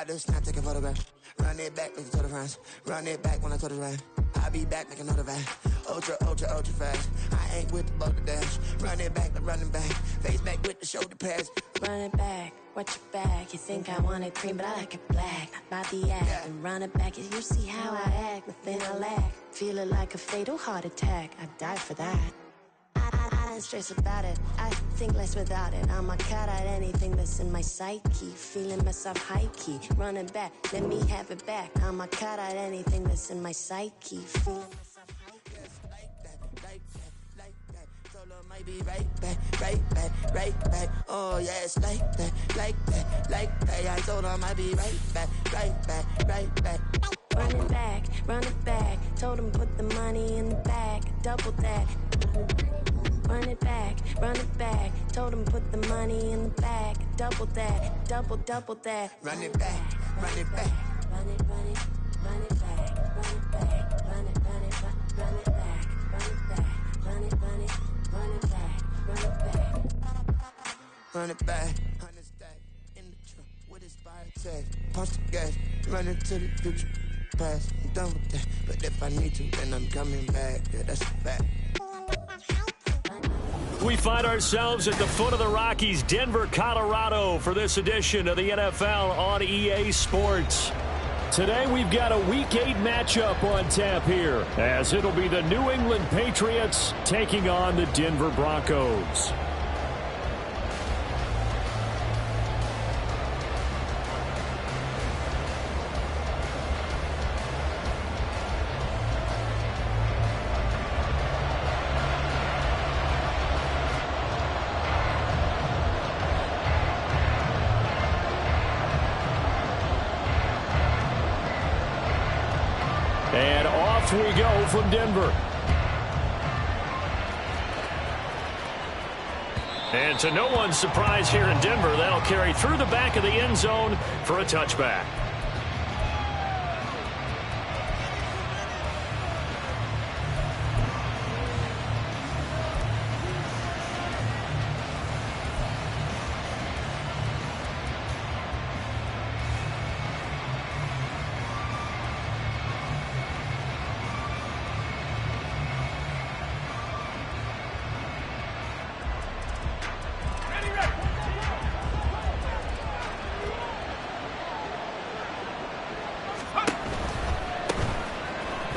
About to snap, take a photograph. Run it back, make it to the runs. Run it back when I touch the run. I'll be back, make another van. Ultra, ultra, ultra fast. I ain't with the boulder dash. Run it back, I'm running back. Face back with the shoulder pads. Run it back, watch your back. You think I want it cream, but I like it black. Not by the act, and run it back. You see how I act, nothing I lack. Feel it like a fatal heart attack. I'd die for that. I don't stress about it. I think less without it. I'ma cut out anything that's in my psyche. Feeling myself high key. Run it back, let me have it back. I'ma cut out anything that's in my psyche. Feeling myself high key. Like that. Solo might be right back, right back, right back. Oh yeah, it's like that, like that, like that. I told her I might be right back, right back, right back. Run it back. Told him put the money in the bag. Double that. Run it back. Told him put the money in the bag. Double that. Double that. Run it back. Run it back. Run it back. Run it back. Run it back. Run it back. Run it back. Run it back. Run it back. 100 stack in the trunk with his fire tag. Punch the gas. Run into the future. Past. I'm done with that. But if I need to, then I'm coming back. Yeah, that's a fact. We find ourselves at the foot of the Rockies, Denver, Colorado, for this edition of the NFL on EA Sports. Today we've got a Week 8 matchup on tap here, as it'll be the New England Patriots taking on the Denver Broncos. And off we go from Denver. And to no one's surprise here in Denver, that'll carry through the back of the end zone for a touchback.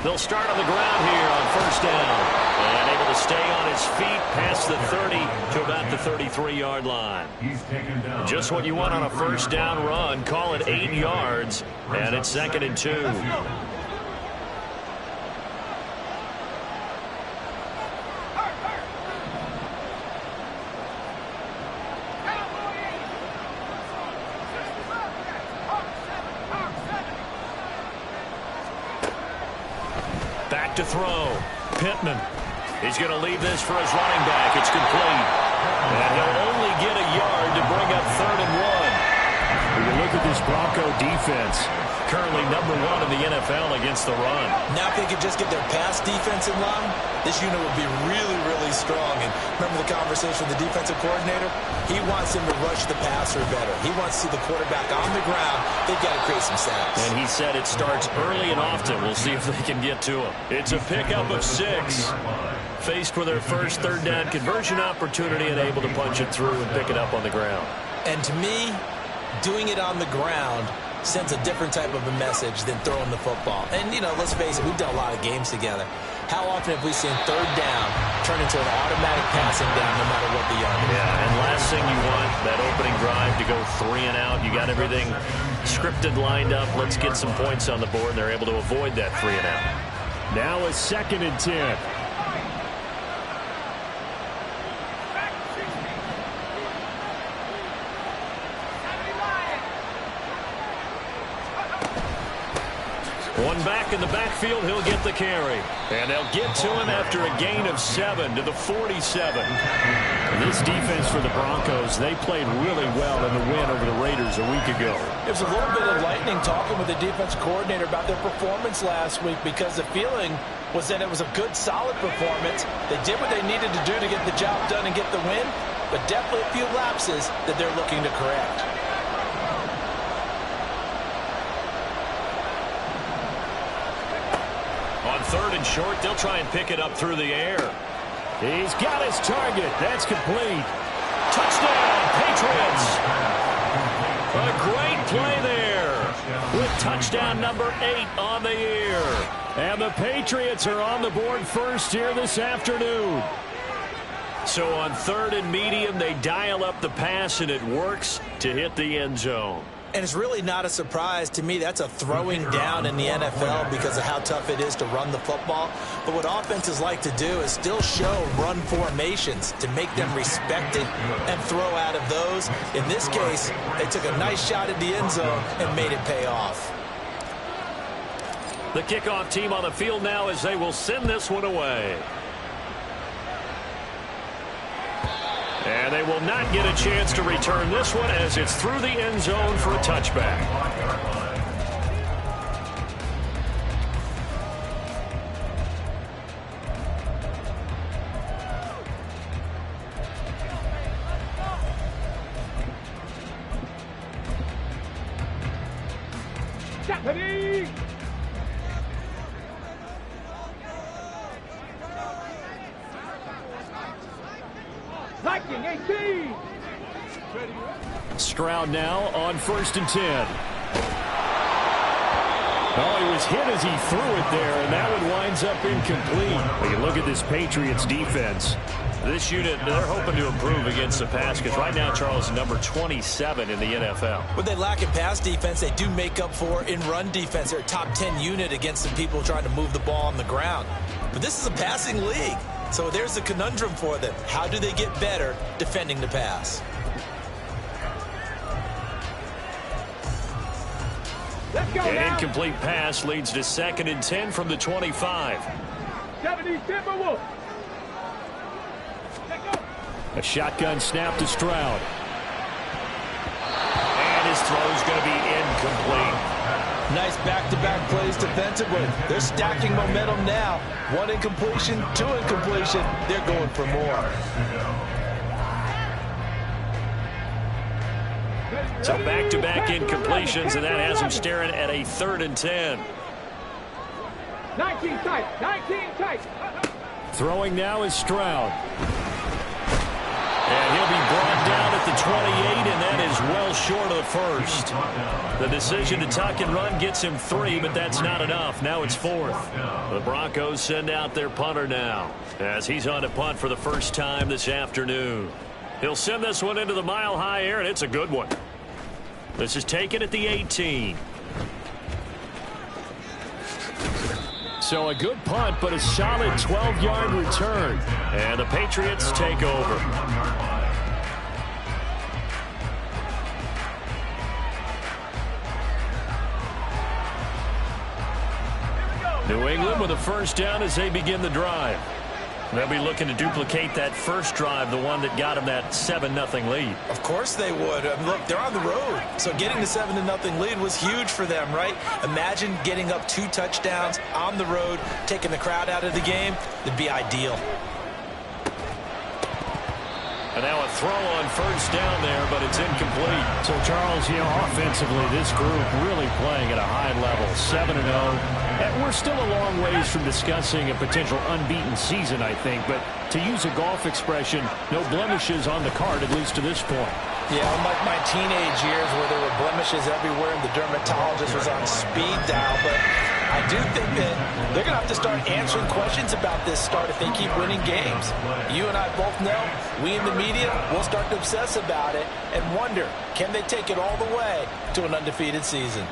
They'll start on the ground here on first down. And able to stay on his feet past the 30 to about the 33-yard line. Just what you want on a first down run. Call it 8 yards. And it's 2nd and 2. Back to throw. Pittman. He's going to leave this for his running back. It's complete. And he'll only get a yard to bring up 3rd and 1. When you look at this Bronco defense, currently #1 in the NFL against the run. Now if they could just get their pass defense in line, this unit would be really, really strong. And remember the conversation with the defensive coordinator? He wants him to rush the passer better. He wants to see the quarterback on the ground. They've got to create some sacks. And he said it starts early and often. We'll see if they can get to him. It's a pickup of 6. Faced with their first 3rd down conversion opportunity and able to punch it through and pick it up on the ground. And to me, doing it on the ground sends a different type of a message than throwing the football. And, you know, let's face it, we've done a lot of games together. How often have we seen 3rd down turn into an automatic passing down no matter what the yard is? Yeah, and last thing you want, that opening drive to go 3 and out. You got everything scripted, lined up. Let's get some points on the board, and they're able to avoid that 3 and out. Now a 2nd and 10. One back in the backfield, he'll get the carry. And they'll get to him after a gain of 7 to the 47. This defense for the Broncos, they played really well in the win over the Raiders a week ago. There's a little bit of lightning talking with the defense coordinator about their performance last week, because the feeling was that it was a good, solid performance. They did what they needed to do to get the job done and get the win, but definitely a few lapses that they're looking to correct. in short. They'll try and pick it up through the air. He's got his target. That's complete. Touchdown, Patriots. A great play there with touchdown number 8 on the year. And the Patriots are on the board first here this afternoon. So on 3rd and medium, they dial up the pass, and it works to hit the end zone. And it's really not a surprise to me. That's a throwing down in the NFL because of how tough it is to run the football. But what offenses like to do is still show run formations to make them respect it and throw out of those. In this case, they took a nice shot at the end zone and made it pay off. The kickoff team on the field now as they will send this one away. And they will not get a chance to return this one as it's through the end zone for a touchback. Ready? Viking 18. Stroud now on 1st and 10. Oh, he was hit as he threw it there, and that one winds up incomplete. But you look at this Patriots defense. This unit, they're hoping to improve against the pass because right now, Charles, number 27 in the NFL. What they lack in pass defense, they do make up for in run defense. They're a top 10 unit against the people trying to move the ball on the ground. But this is a passing league. So there's a conundrum for them. How do they get better defending the pass? An incomplete pass leads to 2nd and 10 from the 25. 70 Timberwolves. A shotgun snap to Stroud. And his throw's going to be incomplete. Nice back-to-back plays defensively. They're stacking momentum now. 1 incompletion, 2 incompletion. They're going for more. So back-to-back incompletions, and that has him staring at a 3rd and 10. 19 tight. 19 tight. Throwing now is Stroud. And he'll be brought down at the 28, and that is well short of the first. The decision to tuck and run gets him 3, but that's not enough. Now it's 4th. The Broncos send out their punter now as he's on to punt for the first time this afternoon. He'll send this one into the mile-high air, and it's a good one. This is taken at the 18. So a good punt, but a solid 12-yard return. And the Patriots take over. New England with a first down as they begin the drive. They'll be looking to duplicate that first drive, the one that got them that 7-0 lead. Of course they would. Look, they're on the road. So getting the 7-0 lead was huge for them, right? Imagine getting up 2 touchdowns on the road, taking the crowd out of the game. That'd be ideal. And now a throw on first down there, but it's incomplete. So, Charles, offensively, this group really playing at a high level, 7-0. And we're still a long ways from discussing a potential unbeaten season, I think. But to use a golf expression, no blemishes on the card, at least to this point. Yeah, unlike my teenage years where there were blemishes everywhere and the dermatologist was on speed dial. But I do think that they're going to have to start answering questions about this start if they keep winning games. You and I both know, we in the media will start to obsess about it and wonder, can they take it all the way to an undefeated season?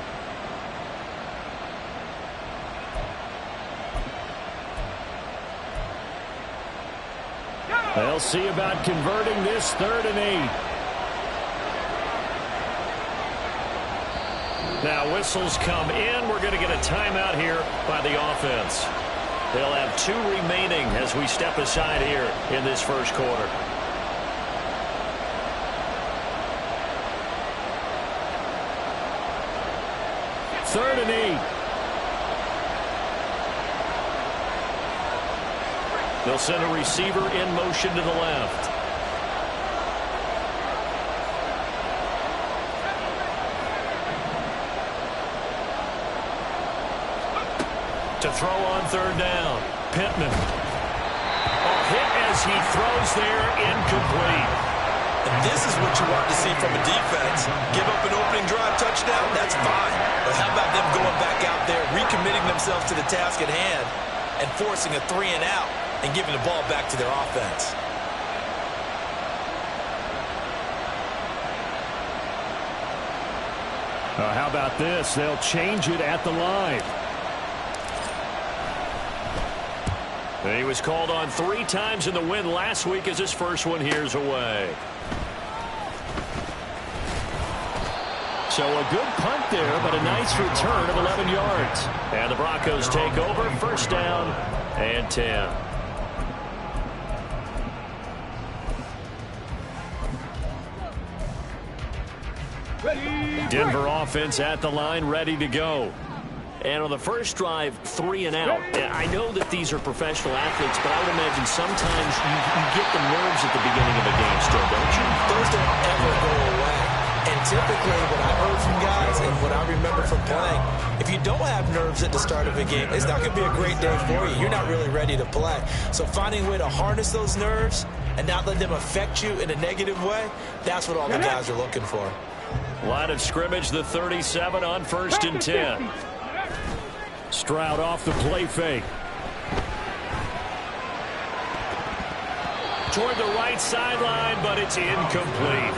They'll see about converting this 3rd and 8. Now whistles come in. We're going to get a timeout here by the offense. They'll have 2 remaining as we step aside here in this first quarter. Third and 8. They'll send a receiver in motion to the left. To throw on third down. Pittman. Hit as he throws there, incomplete. And this is what you want to see from a defense. Give up an opening drive touchdown, that's fine. But how about them going back out there, recommitting themselves to the task at hand, and forcing a 3-and-out and giving the ball back to their offense? How about this? They'll change it at the line. He was called on 3 times in the win last week as his first one here's away. So a good punt there, but a nice return of 11 yards. And the Broncos take over, first down and 10. Denver offense at the line, ready to go. And on the first drive, 3-and-out. I know that these are professional athletes, but I would imagine sometimes you get the nerves at the beginning of a game still, don't you? Those don't ever go away. And typically what I heard from guys and what I remember from playing, if you don't have nerves at the start of a game, it's not going to be a great day for you. You're not really ready to play. So finding a way to harness those nerves and not let them affect you in a negative way, that's what all the guys are looking for. Line of scrimmage, the 37 on first and 10. Stroud off the play fake. Toward the right sideline, but it's incomplete.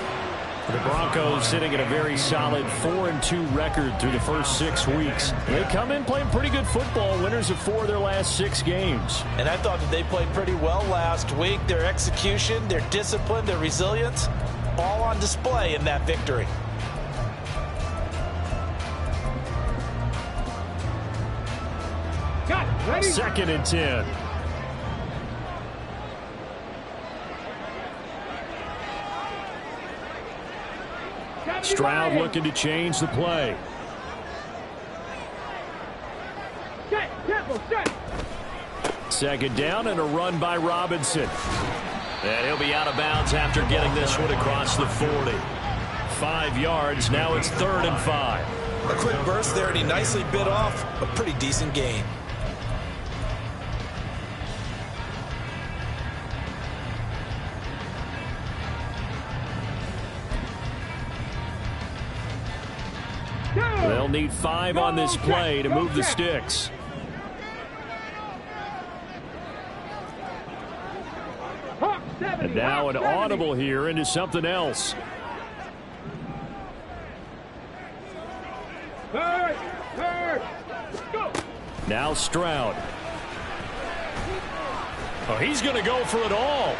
The Broncos sitting at a very solid 4-2 record through the first 6 weeks. They come in playing pretty good football, winners of 4 of their last 6 games. And I thought that they played pretty well last week. Their execution, their discipline, their resilience, all on display in that victory. Second and 10. Stroud looking to change the play. Second down and a run by Robinson. And he'll be out of bounds after getting this one across the 40. 5 yards, now it's 3rd and 5. A quick burst there, and he nicely bit off a pretty decent gain. They'll need 5 on this play to move the sticks. And now an audible here into something else. Now Stroud. Oh, he's going to go for it all.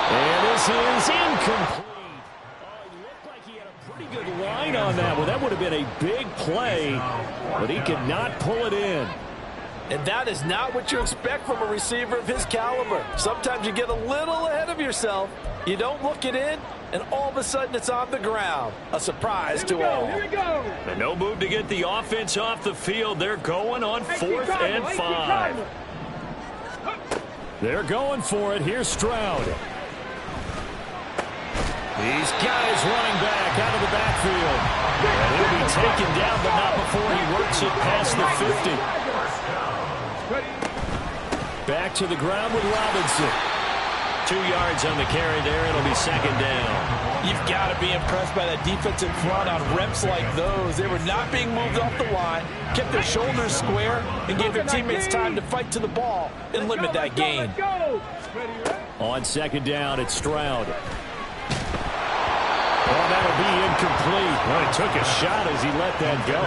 And this is incomplete. Good line on that. Well, that would have been a big play, but he could not pull it in. And that is not what you expect from a receiver of his caliber. Sometimes you get a little ahead of yourself. You don't look it in, and all of a sudden it's on the ground. A surprise to all. Here we go. And no move to get the offense off the field. They're going on 4th and 5. They're going for it. Here's Stroud. These guys running back out of the backfield. And he'll be taken down, but not before he works it past the 50. Back to the ground with Robinson. 2 yards on the carry there. It'll be 2nd down. You've got to be impressed by that defensive front on reps like those. They were not being moved off the line, kept their shoulders square, and gave their teammates time to fight to the ball and limit that gain. On 2nd down, it's Stroud. Oh, that'll be incomplete. Well, he took a shot as he let that go.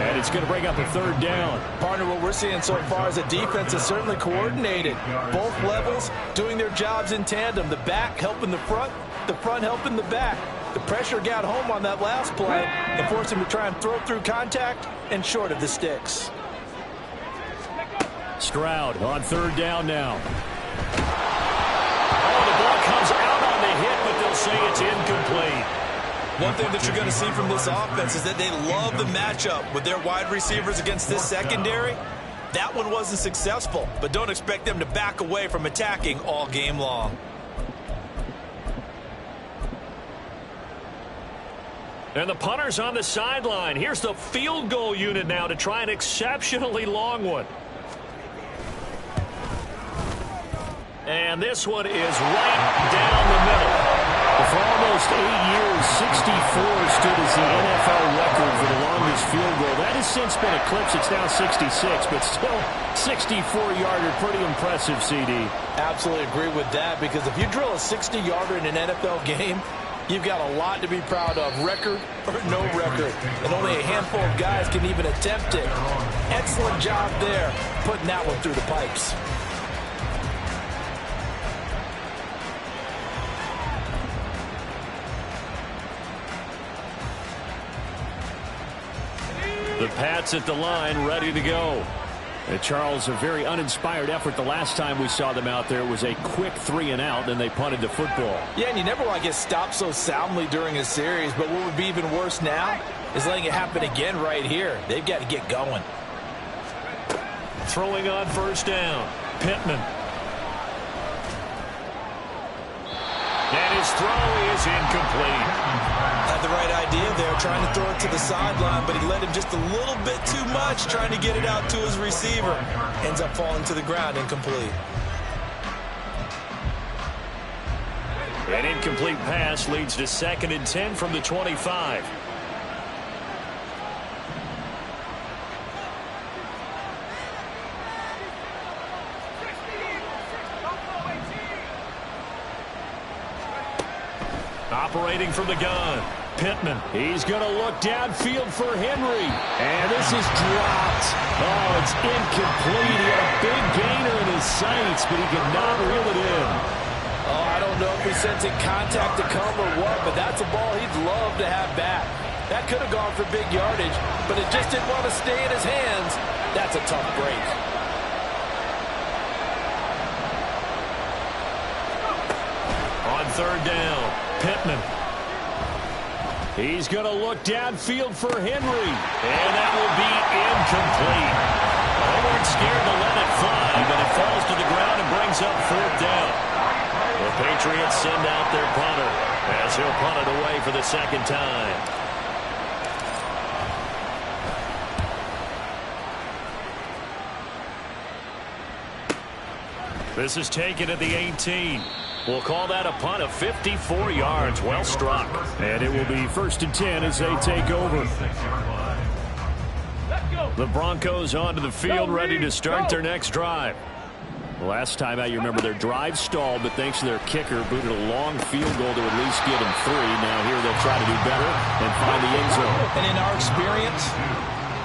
And it's going to bring up a 3rd down. Partner, what we're seeing so far is a defense is certainly coordinated. Both levels doing their jobs in tandem. The back helping the front helping the back. The pressure got home on that last play and forced him to try and throw through contact and short of the sticks. Stroud on 3rd down now. Oh, the ball comes out on the hit, but they'll say it's incomplete. One thing that you're going to see from this offense is that they love the matchup with their wide receivers against this secondary. That one wasn't successful, but don't expect them to back away from attacking all game long. And the punter's on the sideline. Here's the field goal unit now to try an exceptionally long one. And this one is right down the middle. For almost 8 years, 64 stood as the NFL record for the longest field goal. That has since been eclipsed. It's now 66, but still 64-yarder. Pretty impressive, CD. Absolutely agree with that, because if you drill a 60-yarder in an NFL game, you've got a lot to be proud of, record or no record. And only a handful of guys can even attempt it. Excellent job there, putting that one through the pipes. The Pats at the line, ready to go. Charles, a very uninspired effort the last time we saw them out there. It was a quick 3-and-out, and they punted the football. Yeah, and you never want to get stopped so soundly during a series, but what would be even worse now is letting it happen again right here. They've got to get going. Throwing on first down, Pittman. And his throw is incomplete. Had the right idea there, trying to throw it to the sideline, but he let him just a little bit too much, trying to get it out to his receiver. Ends up falling to the ground, incomplete. An incomplete pass leads to 2nd and 10 from the 25. Operating from the gun, Pittman. He's going to look downfield for Henry. And this is dropped. Oh, it's incomplete. He had a big gainer in his sights, but he could not reel it in. Oh, I don't know if he's sensing contact to come or what, but that's a ball he'd love to have back. That could have gone for big yardage, but it just didn't want to stay in his hands. That's a tough break. On 3rd down, Pittman. He's going to look downfield for Henry. And that will be incomplete. They weren't scared to let it fly, but it falls to the ground and brings up 4th down. The Patriots send out their punter as he'll punt it away for the 2nd time. This is taken at the 18. We'll call that a punt of 54 yards. Well struck. And it will be 1st and 10 as they take over. The Broncos onto the field, ready to start their next drive. Last time out, you remember their drive stalled, but thanks to their kicker, booted a long field goal to at least get them 3. Now here they'll try to do better and find the end zone. And in our experience,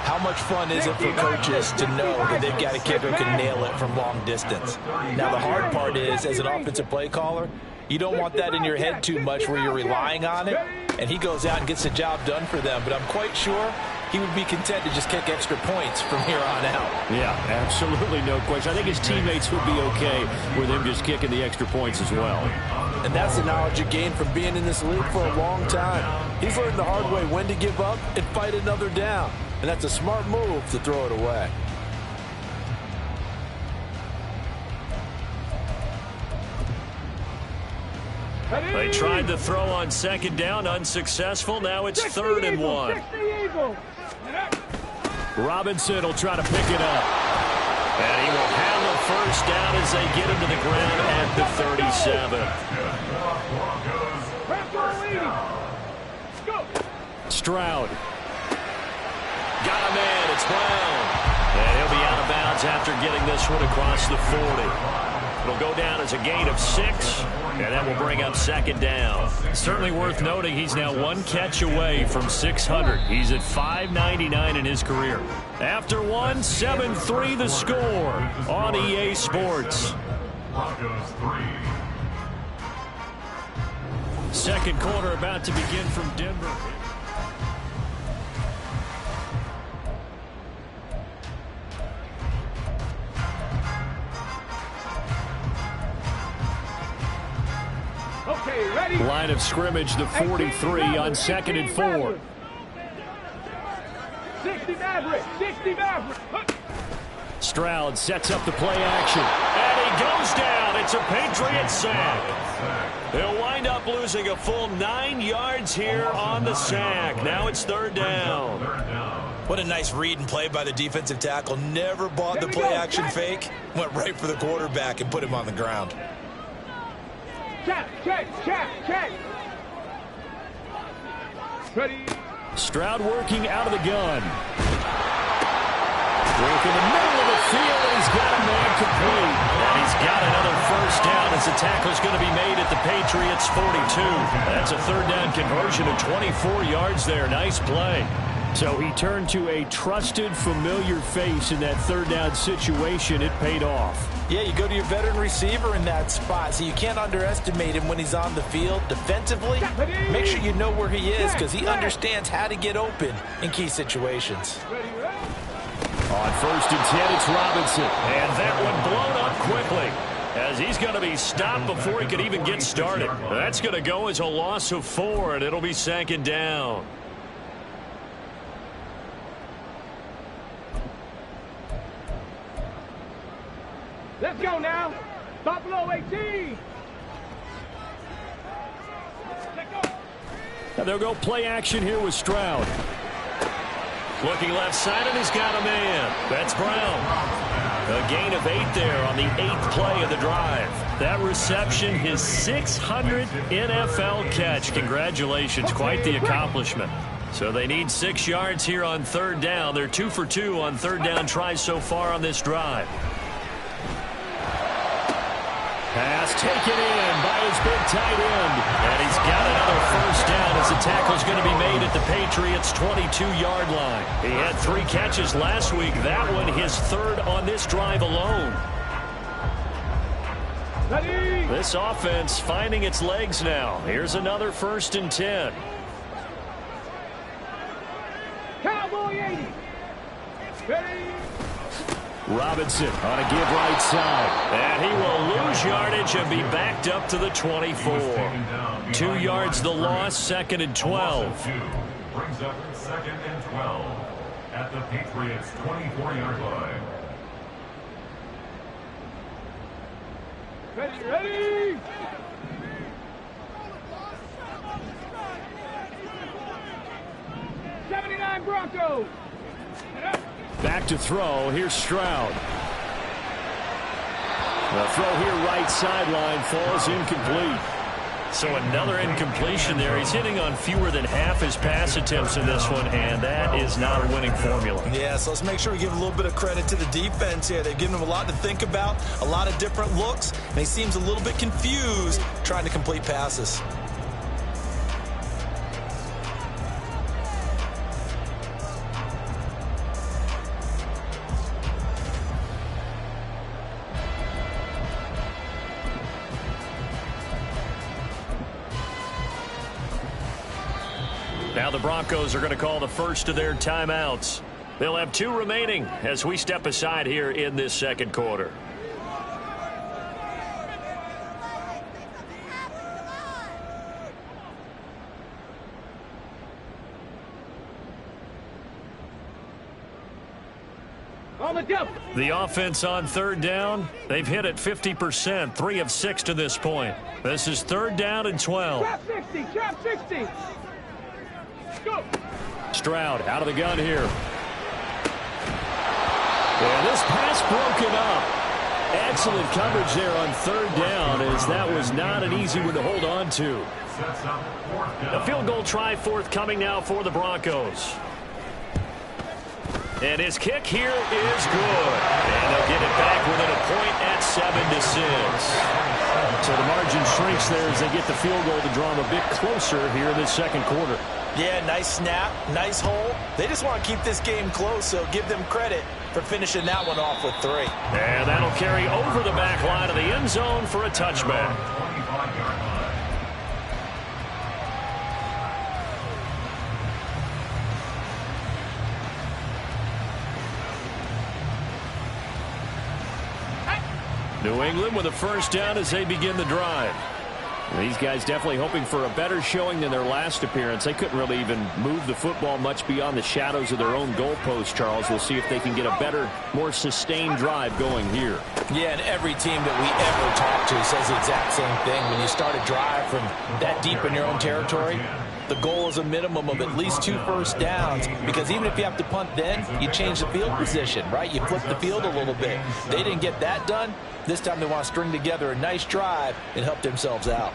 how much fun is it for coaches to know that they've got a kicker who can nail it from long distance? Now, the hard part is, as an offensive play caller, you don't want that in your head too much where you're relying on it, and he goes out and gets the job done for them. But I'm quite sure he would be content to just kick extra points from here on out. Yeah, absolutely no question. I think his teammates would be okay with him just kicking the extra points as well. And that's the knowledge you gain from being in this league for a long time. He's learned the hard way when to give up and fight another down. And that's a smart move to throw it away. They tried to throw on 2nd down, unsuccessful. Now it's 3rd and 1. Robinson will try to pick it up. And he will have the 1st down as they get him to the ground at the 37. Stroud. Got a man. It's Brown. And he'll be out of bounds after getting this one across the 40. It'll go down as a gain of 6, and that will bring up 2nd down. Certainly worth noting he's now 1 catch away from 600. He's at 599 in his career. After 1, 7-3 the score on EA Sports. Second quarter about to begin from Denver. Okay, ready? Line of scrimmage, the 43 on 2nd and 4. 60 Maverick, 60 Maverick. Stroud sets up the play action. And he goes down. It's a Patriot sack. They'll wind up losing a full 9 yards here on the sack. Now it's third down. What a nice read and play by the defensive tackle. Never bought the play-action fake. Went right for the quarterback and put him on the ground. Check. Ready. Stroud working out of the gun. Work in the middle of the field, and he's got a man complete. And he's got another first down as the tackle's going to be made at the Patriots' 42. That's a third down conversion of 24 yards there. Nice play. So he turned to a trusted, familiar face in that third down situation. It paid off. Yeah, you go to your veteran receiver in that spot, so you can't underestimate him when he's on the field. Defensively, make sure you know where he is because he understands how to get open in key situations. On first and 10, it's Robinson. And that one blown up quickly as he's going to be stopped before he could even get started. That's going to go as a loss of 4, and it'll be second down. Let's go now. Buffalo 18. Now they'll go play action here with Stroud. Looking left side, and he's got a man. That's Brown. A gain of 8 there on the 8th play of the drive. That reception, his 600th NFL catch. Congratulations, quite the accomplishment. So they need 6 yards here on third down. They're 2 for 2 on third down tries so far on this drive. Pass taken in by his big tight end. And he's got another first down as the tackle's going to be made at the Patriots' 22-yard line. He had 3 catches last week. That one his 3rd on this drive alone. Ready. This offense finding its legs now. Here's another first and 10. Cowboy 80. Ready. Robinson on a give right side. And he will lose yardage and be backed up to the 24. 2 yards the loss, 2nd and 12. Brings up 2nd and 12 at the Patriots' 24-yard line. Ready. 79 Broncos. Back to throw. Here's Stroud. The throw here right sideline falls incomplete. So another incompletion there. He's hitting on fewer than half his pass attempts in this one, and that is not a winning formula. Yeah, so let's make sure we give a little bit of credit to the defense here. They've given him a lot to think about, a lot of different looks, and he seems a little bit confused trying to complete passes. Now the Broncos are going to call the first of their timeouts. They'll have 2 remaining as we step aside here in this second quarter. On the jump. The offense on third down, they've hit it 50%, 3 of 6 to this point. This is third down and 12. Trap 60. Trap 60. Go. Stroud out of the gun here. And this pass broken up. Excellent coverage there on third down, as that was not an easy one to hold on to. A field goal try forthcoming now for the Broncos. And his kick here is good. And they'll get it back within a point at 7-6. So the margin shrinks there as they get the field goal to draw them a bit closer here in this second quarter. Yeah, nice snap, nice hole. They just want to keep this game close, so give them credit for finishing that one off with 3. And that'll carry over the back line of the end zone for a touchback. New England with a first down as they begin the drive. These guys definitely hoping for a better showing than their last appearance. They couldn't really even move the football much beyond the shadows of their own goalpost, Charles. We'll see if they can get a better, more sustained drive going here. Yeah, and every team that we ever talk to says the exact same thing. When you start a drive from that deep in your own territory, the goal is a minimum of at least 2 first downs, because even if you have to punt then, you change the field position, right? You flip the field a little bit. They didn't get that done. This time they want to string together a nice drive and help themselves out.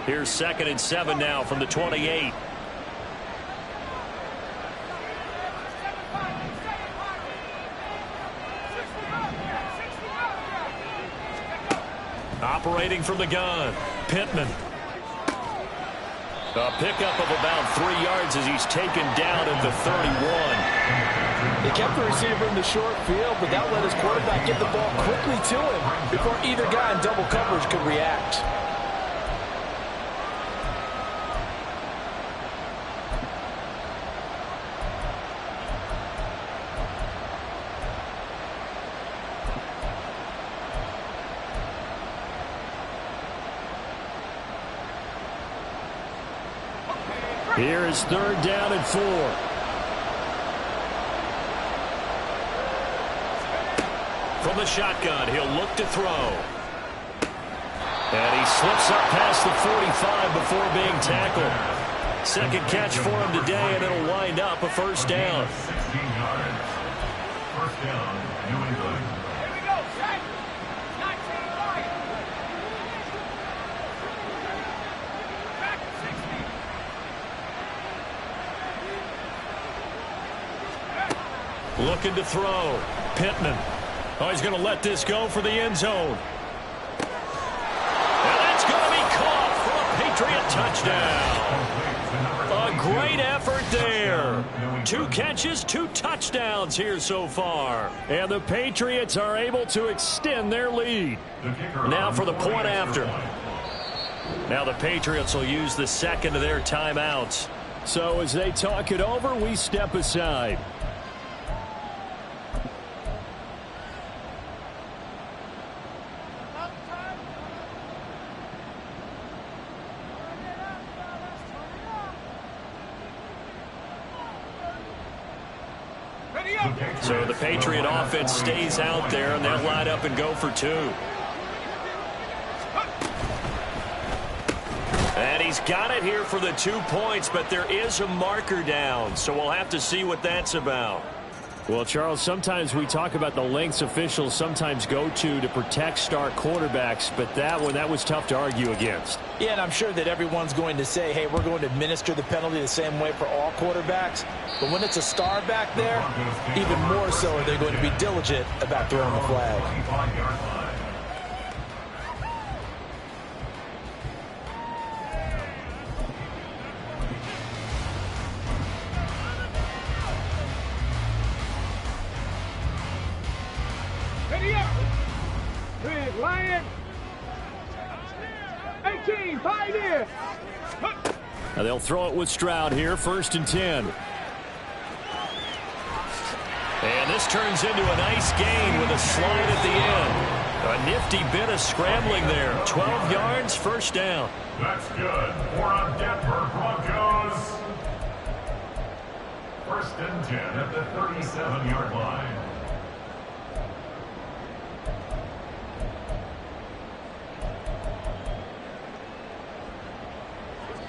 Here's 2nd and 7 now from the 28. Operating from the gun, Pittman. A pickup of about 3 yards as he's taken down at the 31. They kept the receiver in the short field, but that let his quarterback get the ball quickly to him before either guy in double coverage could react. Here is 3rd down and 4. From the shotgun, he'll look to throw. And he slips up past the 45 before being tackled. 2nd catch for him today, and it'll wind up a 1st down. 16 yards. 1st down, New England. Here we go, set. 19 right. Back 60. Looking to throw. Pittman. Oh, he's going to let this go for the end zone. And that's going to be caught for a Patriot touchdown. A great effort there. 2 catches, 2 touchdowns here so far. And the Patriots are able to extend their lead. Now for the point after. Now the Patriots will use the 2nd of their timeouts. So as they talk it over, we step aside. So the Patriot offense stays out there, and they'll line up and go for 2. And he's got it here for the 2 points, but there is a marker down, so we'll have to see what that's about. Well, Charles, sometimes we talk about the lengths officials sometimes go to protect star quarterbacks, but that was tough to argue against. Yeah, and I'm sure that everyone's going to say, hey, we're going to administer the penalty the same way for all quarterbacks. But when it's a star back there, even more so are they going to be diligent about throwing the flag. 25-yard line. Ready up. Big Lion. 18, Pioneer. Now they'll throw it with Stroud here, 1st and 10. And this turns into a nice gain with a slide at the end. A nifty bit of scrambling there. 12 yards, 1st down. That's good for a Denver Broncos. 1st and 10 at the 37-yard line.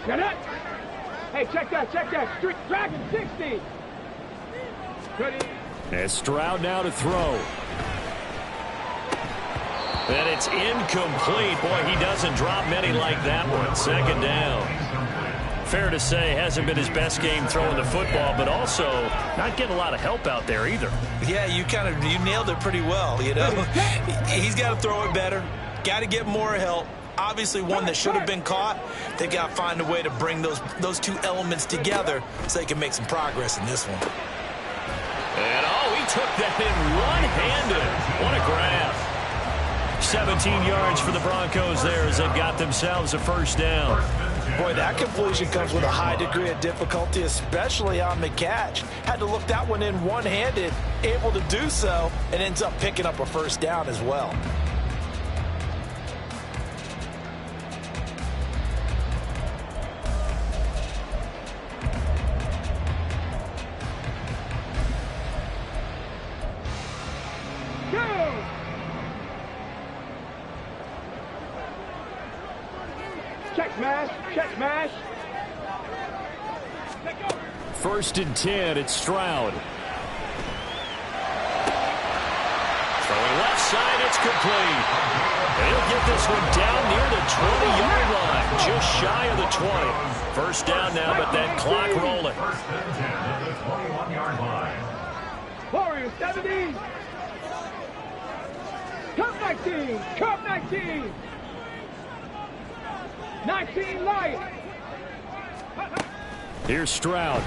Get it. Hey, check that. Street Dragon 60. Ready. As Stroud now to throw. And it's incomplete. Boy, he doesn't drop many like that one. 2nd down. Fair to say, hasn't been his best game throwing the football, but also not getting a lot of help out there either. Yeah, you nailed it pretty well, you know. He's got to throw it better. Got to get more help. Obviously one that should have been caught. They got to find a way to bring those 2 elements together so they can make some progress in this one. And, he took that in one-handed. What a grab. 17 yards for the Broncos there as they've got themselves a first down. Boy, that completion comes with a high degree of difficulty, especially on the catch. Had to look that one in one-handed, able to do so, and ends up picking up a first down as well. Check smash, check smash. First and 10, it's Stroud. Throwing left side, it's complete. He'll get this one down near the 20-yard line, just shy of the 20. First down now, but that clock rolling. First and 10 at the 21-yard line. Warriors 70. Cup 19, Cup 19. 19 light. Here's Stroud.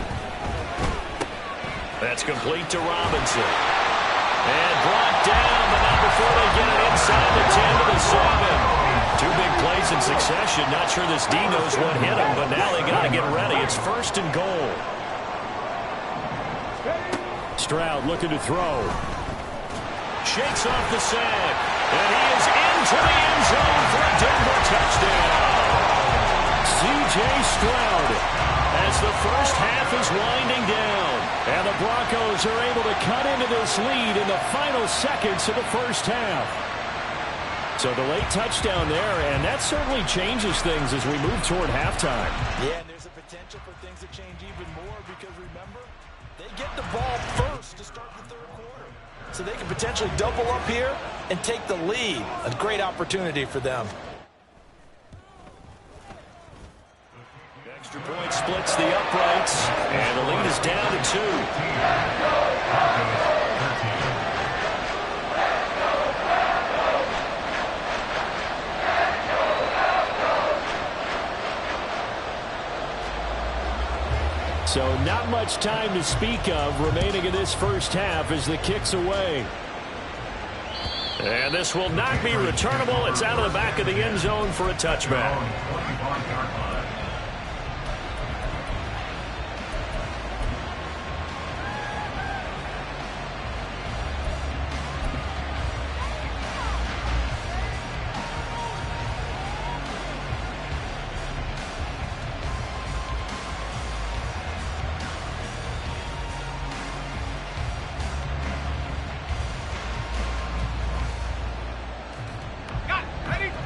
That's complete to Robinson. And brought down, but not before they get it inside the 10 to the 7. Two big plays in succession. Not sure this D knows what hit him, but now they got to get ready. It's first and goal. Stroud looking to throw. Shakes off the sack. And he is into the end zone for a Denver touchdown. C.J. Stroud as the first half is winding down. And the Broncos are able to cut into this lead in the final seconds of the first half. So the late touchdown there, and that certainly changes things as we move toward halftime. Yeah, and there's a potential for things to change even more because, remember, they get the ball first to start the third quarter. So they can potentially double up here and take the lead. A great opportunity for them. Extra point splits the uprights, and the lead is down to 2. So not much time to speak of remaining in this first half as the kick's away. And this will not be returnable. It's out of the back of the end zone for a touchback.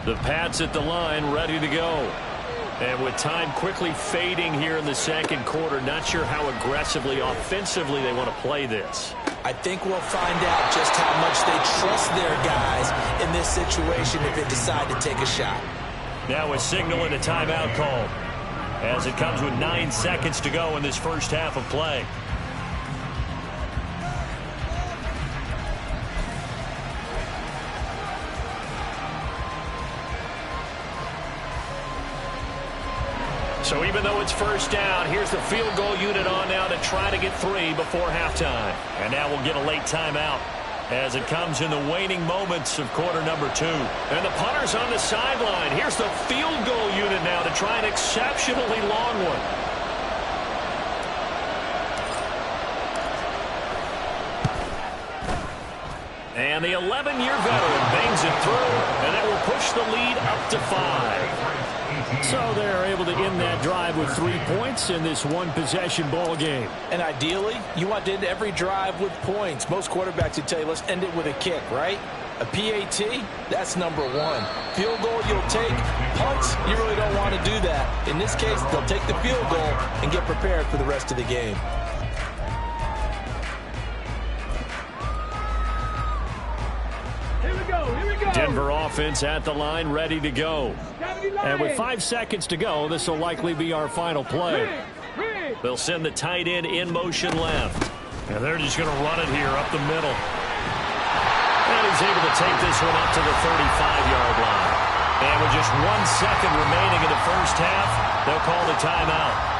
The Pats at the line, ready to go. And with time quickly fading here in the second quarter, not sure how aggressively, offensively they want to play this. I think we'll find out just how much they trust their guys in this situation if they decide to take a shot. Now a signal and a timeout call as it comes with 9 seconds to go in this first half of play. So even though it's first down, here's the field goal unit on now to try to get 3 before halftime. And now we'll get a late timeout as it comes in the waning moments of quarter number 2. And the punter's on the sideline. Here's the field goal unit now to try an exceptionally long one. And the 11-year veteran bangs it through, and that will push the lead up to 5. So they're able to end that drive with 3 points in this one-possession ball game. And ideally, you want to end every drive with points. Most quarterbacks would tell you, let's end it with a kick, right? A PAT, that's number 1. Field goal you'll take. Punts, you really don't want to do that. In this case, they'll take the field goal and get prepared for the rest of the game. Denver offense at the line, ready to go. And with 5 seconds to go, this will likely be our final play. They'll send the tight end in motion left. And they're just going to run it here up the middle. And he's able to take this one up to the 35-yard line. And with just 1 second remaining in the first half, they'll call the timeout.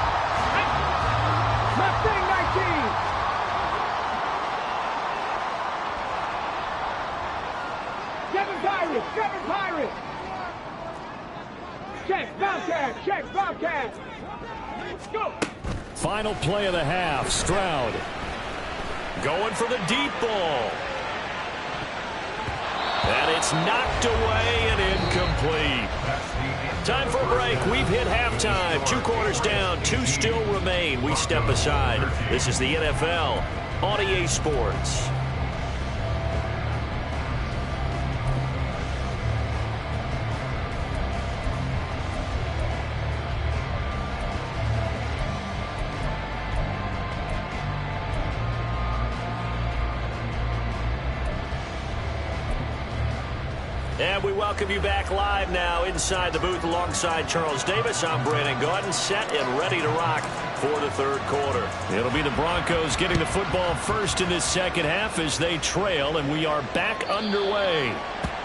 Bobcat. Check, Bobcat. Go. Final play of the half. Stroud going for the deep ball. And it's knocked away and incomplete. Time for a break. We've hit halftime. 2 quarters down. 2 still remain. We step aside. This is the NFL on EA Sports. And we welcome you back live now inside the booth alongside Charles Davis. I'm Brandon Gaudin, set and ready to rock for the 3rd quarter. It'll be the Broncos getting the football first in this second half as they trail, and we are back underway.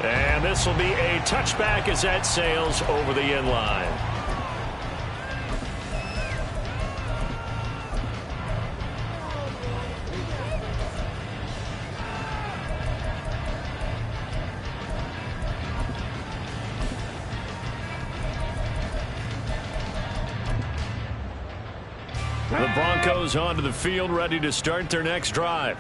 And this will be a touchback as that sails over the end line. The Broncos onto the field, ready to start their next drive.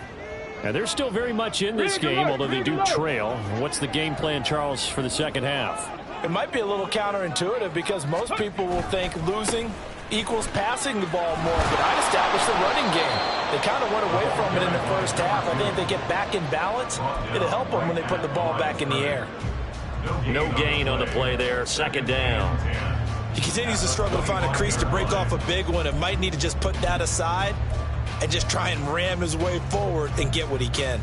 And they're still very much in this game, although they do trail. What's the game plan, Charles, for the second half? It might be a little counterintuitive because most people will think losing equals passing the ball more, but I'd establish the running game. They kind of went away from it in the first half. I think if they get back in balance, it'll help them when they put the ball back in the air. No gain on the play there. 2nd down. He continues to struggle to find a crease to break off a big one and might need to just put that aside and just try and ram his way forward and get what he can.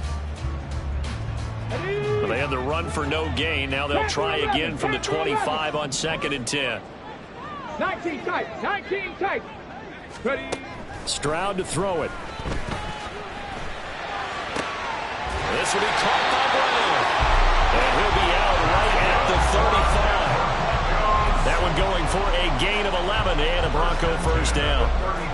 Well, they had the run for no gain. Now they'll try again from the 25 on 2nd and 10. 19 tight. 19 tight. Ready. Stroud to throw it. This will be caught by Brown. And he'll be out right at the 35. That one going for a gain of 11 and a Bronco first down.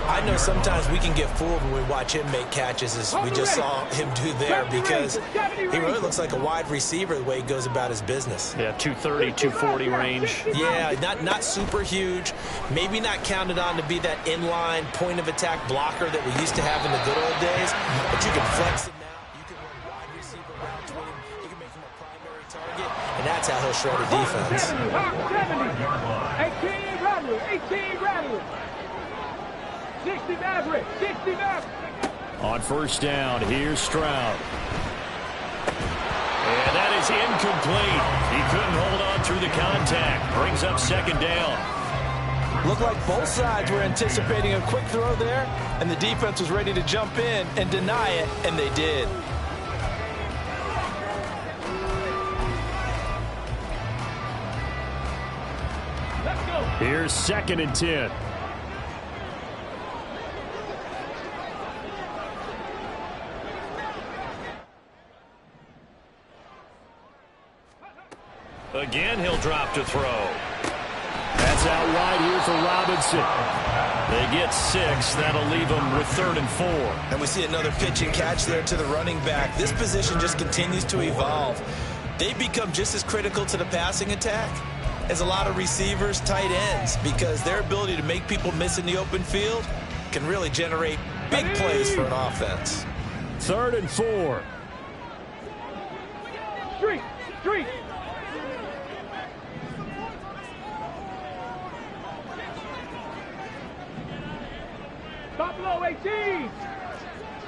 I know sometimes we can get fooled when we watch him make catches as we just saw him do there because he really looks like a wide receiver the way he goes about his business. Yeah, 230, 240 range. Yeah, not super huge. Maybe not counted on to be that inline point of attack blocker that we used to have in the good old days, but you can flex him out. You can run wide receiver routes with him. You can make him a primary target, and that's how he'll shred a defense. 18 Rattler, 18 Rattler. 60 Maverick, 60 Maverick. On first down, here's Stroud. And that is incomplete. He couldn't hold on through the contact. Brings up 2nd down. Looked like both sides were anticipating a quick throw there, and the defense was ready to jump in and deny it, and they did. Here's 2nd and 10. Again, he'll drop to throw. That's out wide here for Robinson. They get 6. That'll leave them with 3rd and 4. And we see another pitch and catch there to the running back. This position just continues to evolve. They become just as critical to the passing attack as a lot of receivers, tight ends, because their ability to make people miss in the open field can really generate big plays for an offense. 3rd and 4. Street, street. Buffalo 18.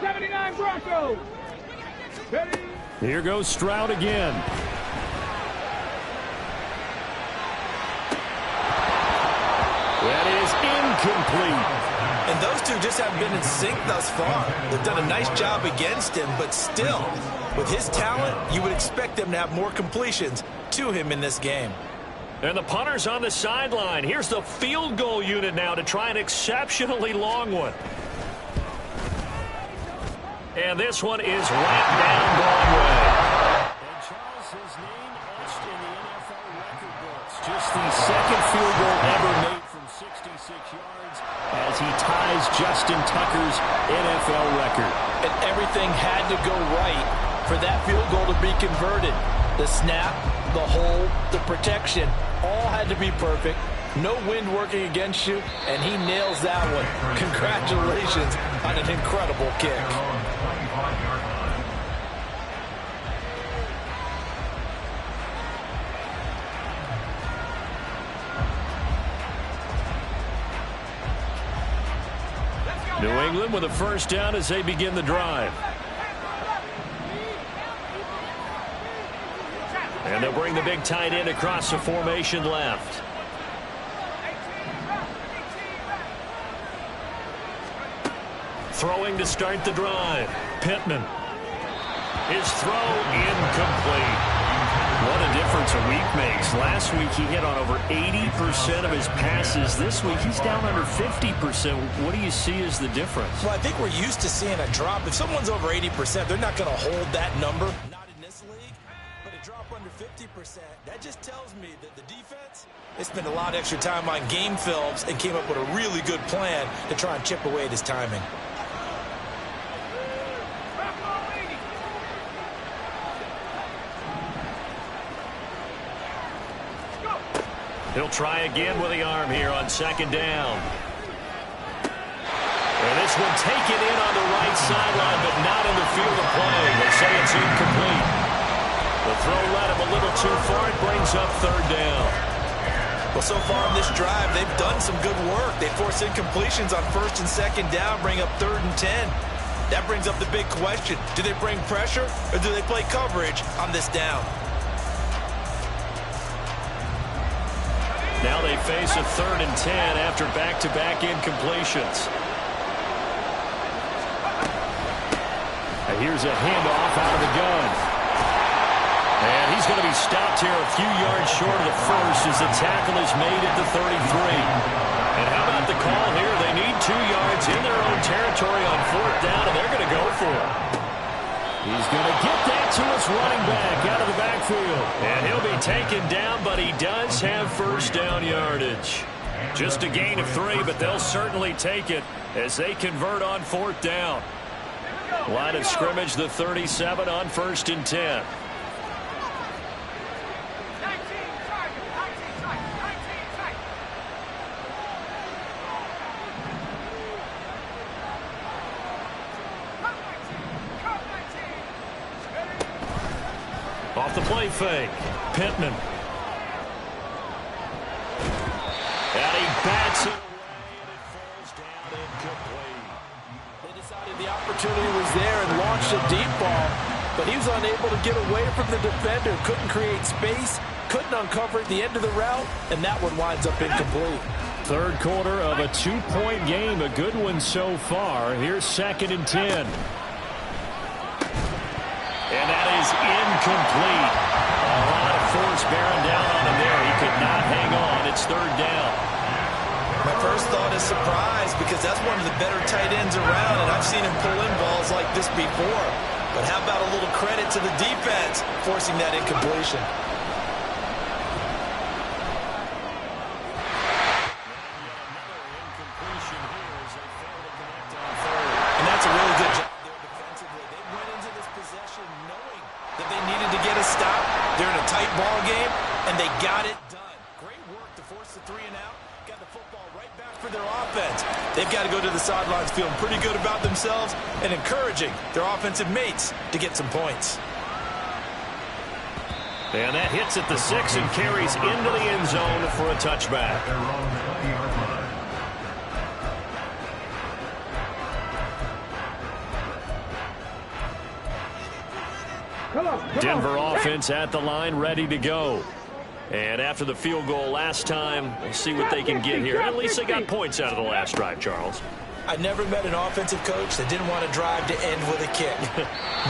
79 Broncos. Ready. Here goes Stroud again. That is incomplete. And those two just haven't been in sync thus far. They've done a nice job against him, but still, with his talent, you would expect them to have more completions to him in this game. And the punter's on the sideline. Here's the field goal unit now to try an exceptionally long one. And this one is wrapped down Broadway. And Charles, his name etched in the NFL record books. Just the 2nd field goal ever made from 66 yards as he ties Justin Tucker's NFL record. And everything had to go right for that field goal to be converted. The snap, the hold, the protection, all had to be perfect. No wind working against you, and he nails that one. Congratulations on an incredible kick. New England with a first down as they begin the drive. And they'll bring the big tight end across the formation left. Throwing to start the drive. Pittman. His throw incomplete. What a difference a week makes. Last week he hit on over 80% of his passes. This week he's down under 50%. What do you see as the difference? Well, I think we're used to seeing a drop. If someone's over 80%, they're not going to hold that number. Not in this league, but a drop under 50%. That just tells me that the defense, they spent a lot of extra time on game films and came up with a really good plan to try and chip away at his timing. He'll try again with the arm here on second down. And this one taken in on the right sideline, but not in the field of play. They say it's incomplete. The throw led him a little too far. It brings up third down. Well, so far in this drive, they've done some good work. They force incompletions on first and second down, bring up 3rd and 10. That brings up the big question. Do they bring pressure or do they play coverage on this down? Now they face a 3rd and 10 after back-to-back incompletions. And here's a handoff out of the gun. And he's going to be stopped here a few yards short of the first as the tackle is made at the 33. And how about the call here? They need 2 yards in their own territory on 4th down, and they're going to go for it. He's going to get that to his running back out of the backfield. And he'll be taken down, but he does have first down yardage. Just a gain of 3, but they'll certainly take it as they convert on 4th down. Line of scrimmage, the 37 on 1st and 10. Off the play fake, Pittman. And he bats it away, and it falls down incomplete. They decided the opportunity was there and launched a deep ball, but he was unable to get away from the defender. Couldn't create space, couldn't uncover at the end of the route, and that one winds up incomplete. Third quarter of a 2-point game, a good one so far. Here's 2nd and 10. And that is incomplete. A lot of force bearing down on him there. He could not hang on. It's 3rd down. My first thought is surprise because that's one of the better tight ends around, and I've seen him pull in balls like this before. But how about a little credit to the defense forcing that incompletion? And that's a really good job there defensively. They went into this possession knowing that they needed to get a stop. They're in a tight ball game, and they got it done. Great work to force the 3 and out. Got the football right back for their offense. They've got to go to the sidelines feeling pretty good about themselves and encouraging their offensive mates to get some points. And that hits at the 6 and carries into the end zone for a touchback. Denver offense at the line, ready to go. And after the field goal last time, we'll see what they can get here. At least they got points out of the last drive, Charles. I never met an offensive coach that didn't want to drive to end with a kick.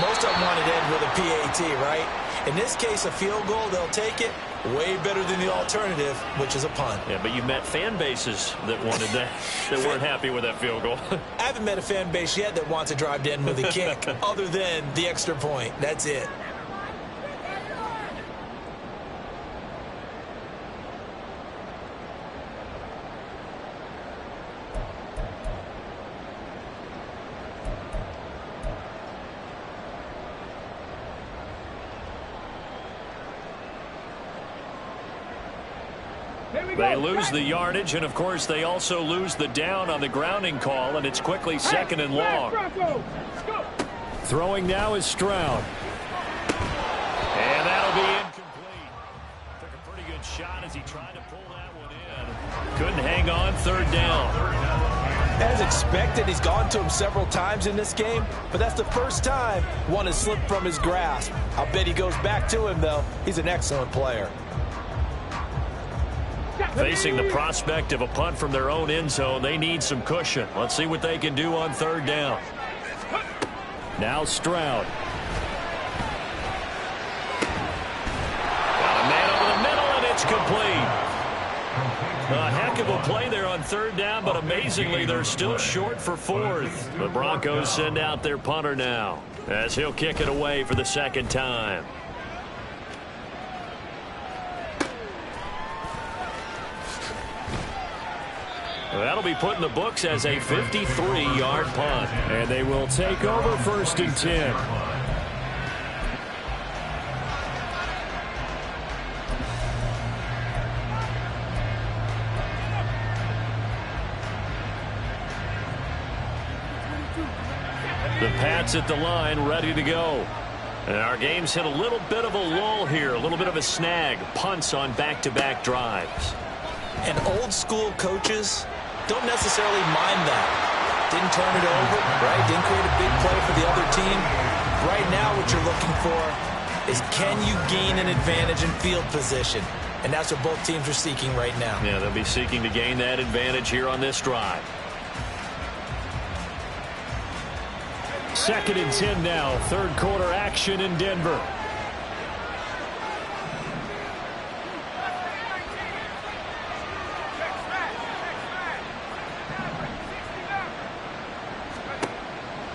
Most of them wanted to end with a PAT, right? In this case, a field goal, they'll take it. Way better than the alternative, which is a punt. Yeah, but you met fan bases that wanted that, that weren't happy with that field goal. I haven't met a fan base yet that wants to drive to end with a kick, other than the extra point. That's it. Hey, They lose the yardage, and, of course, they also lose the down on the grounding call, and it's quickly second and long. Throwing now is Stroud. And that'll be incomplete. Took a pretty good shot as he tried to pull that one in. Couldn't hang on, third down. As expected, he's gone to him several times in this game, but that's the first time one has slipped from his grasp. I'll bet he goes back to him, though. He's an excellent player. Facing the prospect of a punt from their own end zone, they need some cushion. Let's see what they can do on third down. Now Stroud. Got a man over the middle, and it's complete. A heck of a play there on third down, but amazingly, they're still short for fourth. The Broncos send out their punter now, as he'll kick it away for the second time. That'll be put in the books as a 53-yard punt. And they will take over first and 10. The Pats at the line, ready to go. And our game's hit a little bit of a lull here, a little bit of a snag. Punts on back-to-back drives. And old-school coaches don't necessarily mind that. Didn't turn it over, right? Didn't create a big play for the other team. Right now what you're looking for is, can you gain an advantage in field position? And that's what both teams are seeking right now. Yeah, they'll be seeking to gain that advantage here on this drive. Second and 10 now. Third quarter action in Denver.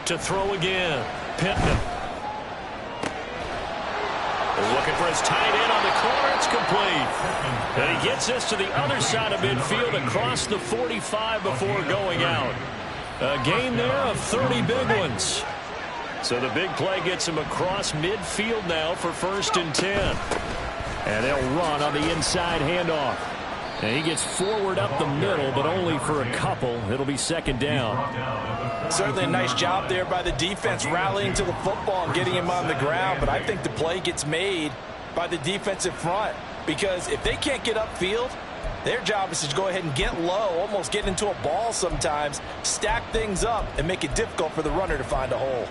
To throw again. Pittman. Looking for his tight end on the corner. It's complete. And he gets this to the other side of midfield across the 45 before going out. A gain there of 30 big ones. So the big play gets him across midfield now for first and 10. And they'll run on the inside handoff. And he gets forward up the middle, but only for a couple. It'll be second down. Certainly a nice job there by the defense rallying to the football and getting him on the ground. But I think the play gets made by the defensive front. Because if they can't get upfield, their job is to go ahead and get low, almost get into a ball sometimes, stack things up, and make it difficult for the runner to find a hole.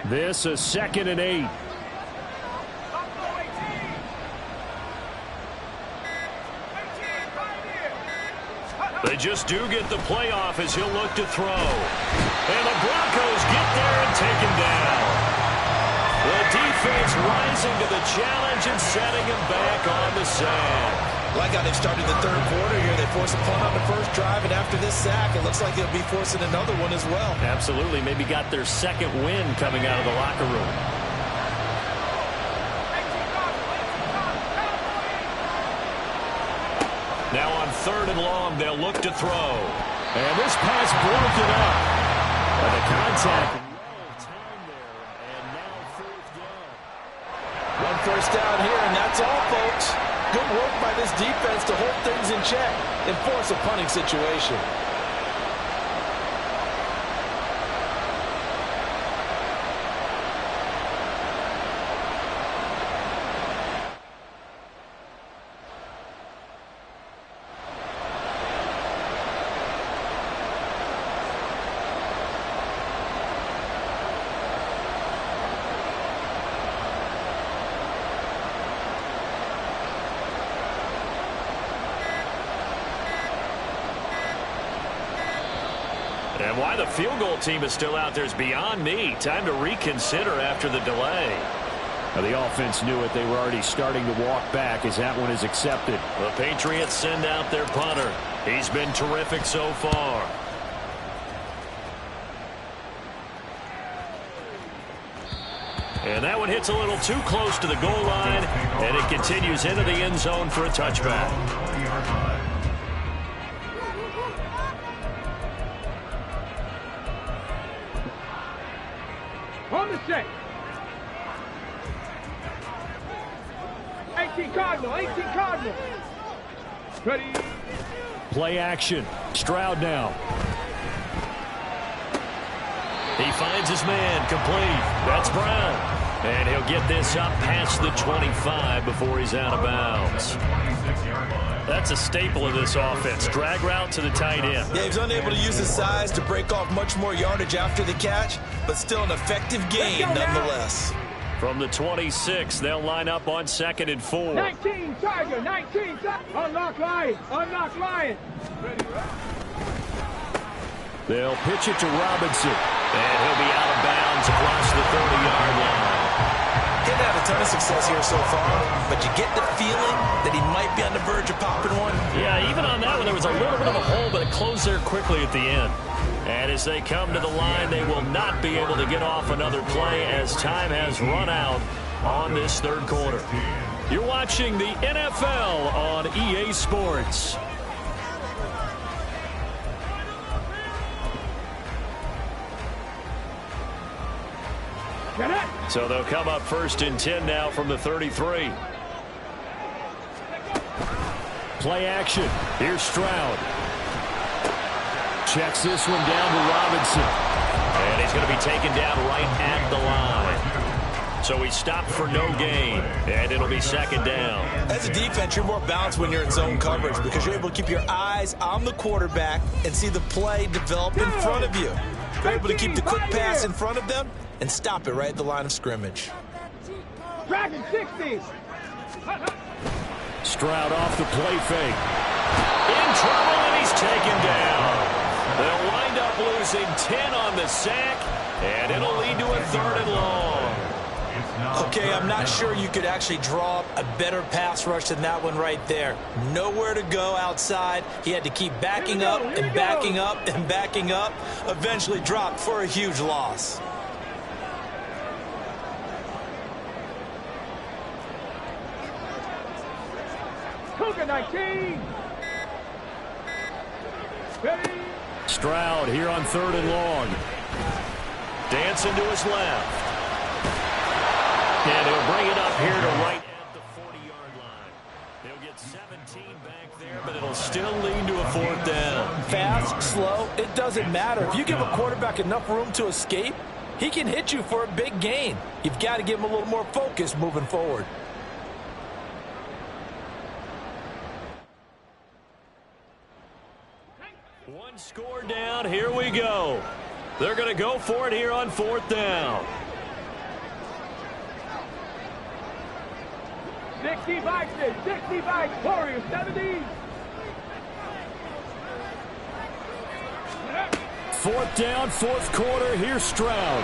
This is second and 8. They just do get the playoff as he'll look to throw. And the Broncos get there and take him down. The defense rising to the challenge and setting him back on the sand. Like how they've started the third quarter here. They forced a punt on the first drive, and after this sack, it looks like they'll be forcing another one as well. Absolutely. Maybe got their second win coming out of the locker room. Now on third and long, they'll look to throw. And this pass broken up. And the contact. Well timed there. And now fourth down. One first down here, and that's all, folks. Good work by this defense to hold things in check and force a punting situation. And why the field goal team is still out there is beyond me. Time to reconsider after the delay. Now the offense knew it. They were already starting to walk back as that one is accepted. The Patriots send out their punter. He's been terrific so far. And that one hits a little too close to the goal line, and it continues into the end zone for a touchback. On the set. 18 Cardinal, 18 Cardinal. Ready. Play action. Stroud now. He finds his man, complete. That's Brown. And he'll get this up past the 25 before he's out of bounds. That's a staple of this offense. Drag route to the tight end. Yeah, he's unable to use his size to break off much more yardage after the catch, but still an effective gain nonetheless. From the 26, they'll line up on 2nd and 4. 19 Tiger, 19 Tiger. Unlock Lion, unlock Lion. Ready. They'll pitch it to Robinson, and he'll be out of bounds across the 30-yard line. He hasn't had a ton of success here so far, but you get the feeling that he might be on the verge of popping one. Yeah, even on that one, there was a little bit of a hole, but it closed there quickly at the end. And as they come to the line, they will not be able to get off another play as time has run out on this third quarter. You're watching the NFL on EA Sports. So they'll come up 1st and 10 now from the 33. Play action. Here's Stroud. Checks this one down to Robinson. And he's going to be taken down right at the line. So he stopped for no gain, and it'll be 2nd down. As a defense, you're more balanced when you're in zone coverage because you're able to keep your eyes on the quarterback and see the play develop in front of you. You're able to keep the quick pass in front of them and stop it right at the line of scrimmage. Dragon 60. Stroud off the play fake. In trouble, and he's taken down. They'll wind up losing 10 on the sack, and it'll lead to a 3rd and long. Okay, I'm not sure you could actually draw up a better pass rush than that one right there. Nowhere to go outside. He had to keep backing up and backing up and backing up. Eventually dropped for a huge loss. Cougar 19. Ready. Stroud here on 3rd and long. Dancing to his left. And he'll bring it up here to right at the 40-yard line. He'll get 17 back there, but it'll still lead to a 4th down. Fast, slow, it doesn't matter. If you give a quarterback enough room to escape, he can hit you for a big gain. You've got to give him a little more focus moving forward. One score down. Here we go. They're going to go for it here on 4th down. 60 bikes, 60 bikes, Warriors 70. 4th down, 4th quarter. Here's Stroud.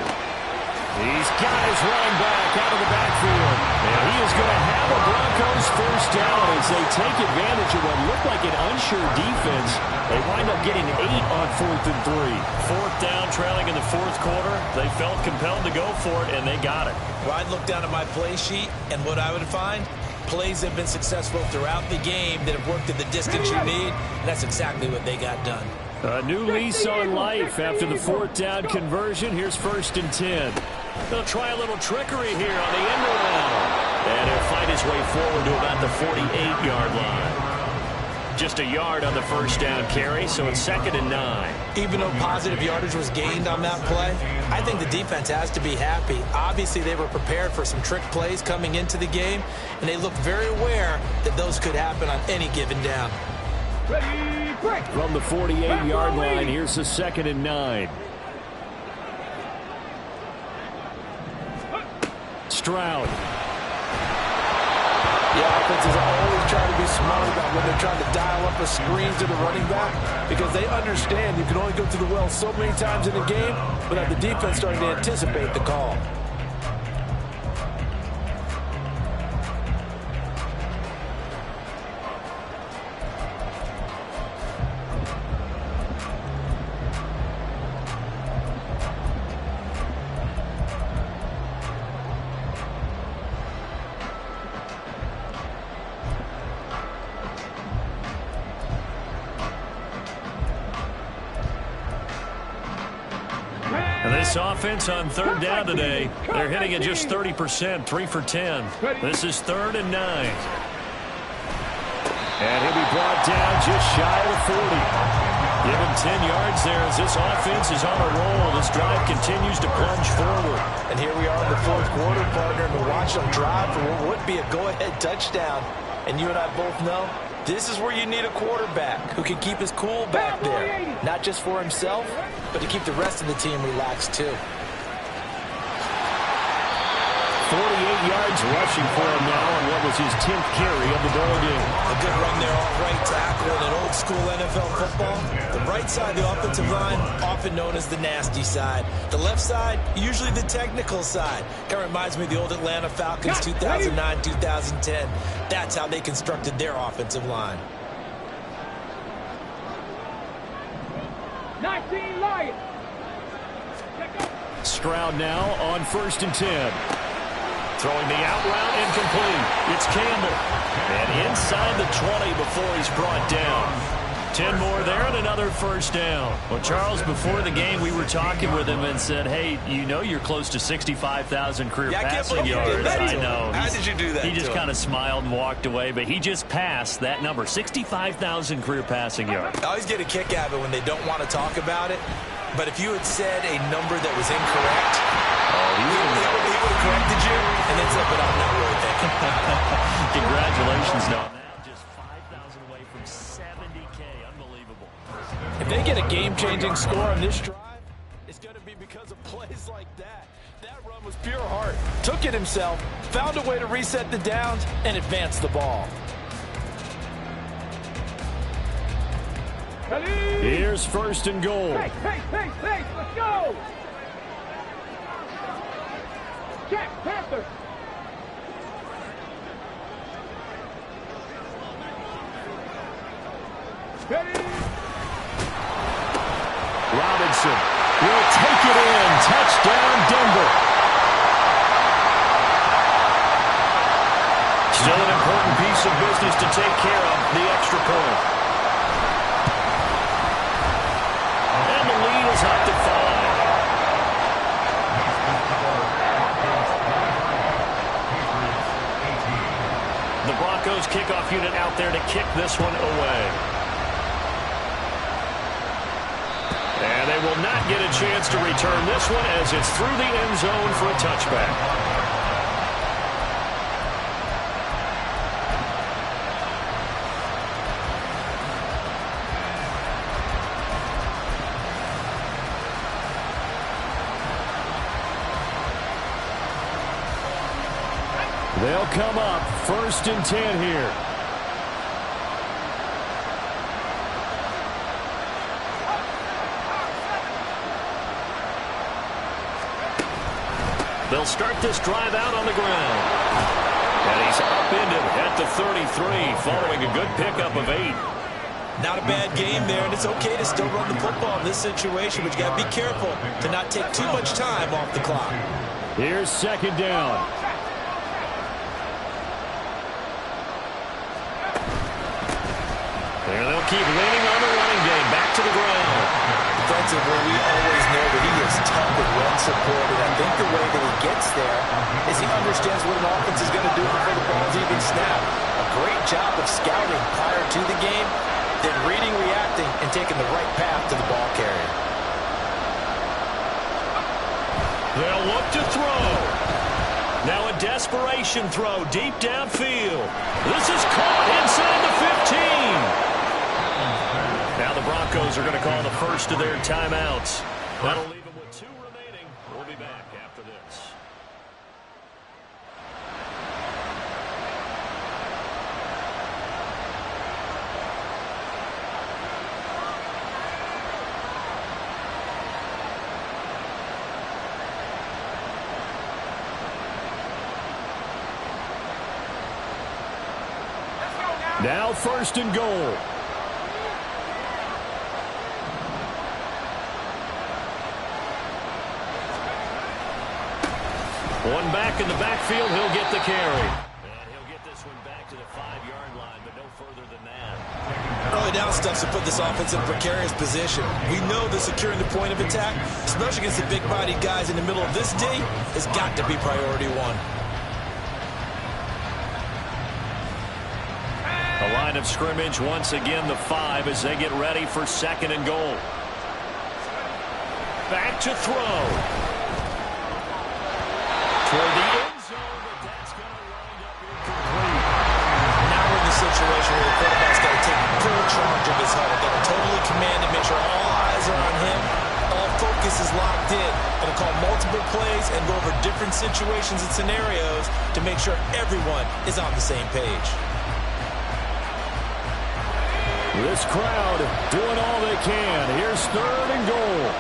He's got his running back out of the backfield. And he is going to have a Broncos 1st down as they take advantage of what looked like an unsure defense. They wind up getting 8 on 4th and 3. 4th down, trailing in the 4th quarter. They felt compelled to go for it, and they got it. Well, I'd look down at my play sheet, and what I would find, plays have been successful throughout the game that have worked at the distance you need, and that's exactly what they got done. A new lease on life after the 4th down conversion. Here's 1st and 10. They'll try a little trickery here on the end around. And he'll fight his way forward to about the 48-yard line. Just a yard on the 1st down carry, so it's 2nd and 9. Even though positive yardage was gained on that play, I think the defense has to be happy. Obviously, they were prepared for some trick plays coming into the game, and they looked very aware that those could happen on any given down. Ready, break. From the 48-yard line, here's the 2nd and 9. Stroud. Yeah, offenses are always trying to be smart about when they're trying to dial up a screen to the running back because they understand you can only go to the well so many times in a game without the defense starting to anticipate the call. this offense on third down today. They're hitting at just 30%, 3 for 10. This is 3rd and 9. And he'll be brought down just shy of the 40. Give him 10 yards there as this offense is on a roll. This drive continues to plunge forward. And here we are in the 4th quarter, partner, and we're watching them drive for what would be a go-ahead touchdown. And you and I both know this is where you need a quarterback who can keep his cool back there. Not just for himself, but to keep the rest of the team relaxed too. 48 yards rushing for him now on what was his 10th carry of the ball game. A good run there off right tackle in an old school NFL football. The right side of the offensive line, often known as the nasty side. The left side, usually the technical side. Kind of reminds me of the old Atlanta Falcons 2009, 2010. That's how they constructed their offensive line. 19 Lions. Stroud now on 1st and 10. Throwing the out route incomplete. It's Campbell. And inside the 20 before he's brought down. 10 more there and another 1st down. Well, Charles, before the game, we were talking with him and said, hey, you know you're close to 65,000 career passing yards. I know. How did you do that? He just kind of smiled and walked away, but he just passed that number, 65,000 career passing yards. I always get a kick out of it when they don't want to talk about it. But if you had said a number that was incorrect, he would have corrected you and then said, but I'm not really thinking. Congratulations, no. Now just 5,000 away from 70K. Unbelievable. If they get a game-changing score on this drive, it's going to be because of plays like that. That run was pure heart. Took it himself, found a way to reset the downs, and advance the ball. Here's 1st and goal. Pace, let's go! Check, Panther! Ready! Robinson will take it in. Touchdown, Denver. Still an important piece of business to take care of, the extra point. And the lead is up to 5. The Broncos kickoff unit out there to kick this one away. And they will not get a chance to return this one as it's through the end zone for a touchback. They'll come up 1st and 10 here. They'll start this drive out on the ground. And he's upended at the 33 following a good pickup of 8. Not a bad game there, and it's okay to still run the football in this situation, but you got to be careful to not take too much time off the clock. Here's 2nd down. And they'll keep leaning on the running game. Back to the ground. Defensively, we always know that he is tough with run support, and I think the way that he gets there is he understands what an offense is going to do before the ball's even snapped. A great job of scouting prior to the game, then reading, reacting, and taking the right path to the ball carrier. They'll look to throw. Now a desperation throw deep downfield. This is caught inside the 15. Now the Broncos are going to call the first of their timeouts. That'll leave them with 2 remaining. We'll be back after this. Now 1st and goal. One back in the backfield, he'll get the carry. And he'll get this one back to the 5-yard line, but no further than that. Early down stuff to put this offense in a precarious position. We know that securing the point of attack, especially against the big-bodied guys in the middle of this D, has got to be priority one. The line of scrimmage once again the 5 as they get ready for 2nd and goal. Back to throw. Toward the end zone, but that's going to wind up incomplete. Now we're in the situation where the quarterback's got to take full charge of his huddle. Got to totally command and make sure all eyes are on him. All focus is locked in. Going to call multiple plays and go over different situations and scenarios to make sure everyone is on the same page. This crowd doing all they can. Here's 3rd and goal.